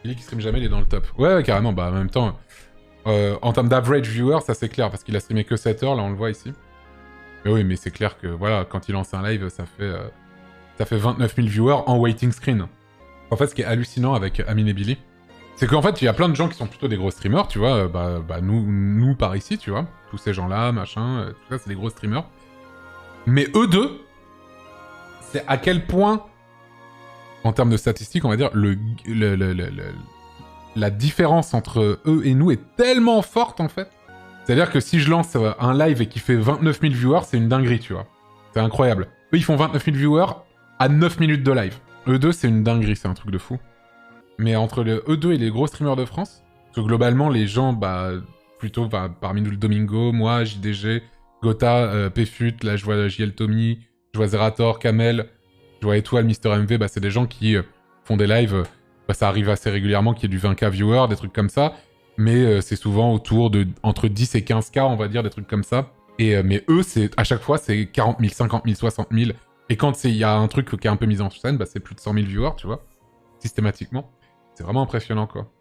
Billy qui stream jamais, il est dans le top. Ouais, ouais, carrément, bah en même temps, en termes d'average viewer, ça c'est clair, parce qu'il a streamé que 7 heures, là on le voit ici. Mais oui, mais c'est clair que voilà, quand il lance un live, ça fait 29 000 viewers en waiting screen. En fait, ce qui est hallucinant avec Amine et Billy, c'est qu'en fait, il y a plein de gens qui sont plutôt des gros streamers, tu vois, nous par ici, tu vois, tous ces gens-là, machin, tout ça, c'est des gros streamers. Mais eux deux, c'est à quel point, en termes de statistiques, on va dire, la différence entre eux et nous est tellement forte, en fait. C'est-à-dire que si je lance un live et qui fait 29 000 viewers, c'est une dinguerie, tu vois. C'est incroyable. Eux, ils font 29 000 viewers à 9 minutes de live. Eux deux, c'est une dinguerie, c'est un truc de fou. Mais entre eux deux et les gros streamers de France, parce que globalement, les gens, plutôt, parmi nous, le Domingo, moi, JDG, Gotha, Pfut, là, je vois JL Tommy, je vois Zerator, Kamel, je vois Étoile, Mister MV, c'est des gens qui font des lives, ça arrive assez régulièrement qu'il y ait du 20K viewers, des trucs comme ça, mais c'est souvent autour de entre 10 et 15K, on va dire, des trucs comme ça. Et, mais eux, à chaque fois, c'est 40 000, 50 000, 60 000. Et quand il y a un truc qui est un peu mis en scène, c'est plus de 100 000 viewers, tu vois, systématiquement. C'est vraiment impressionnant, quoi.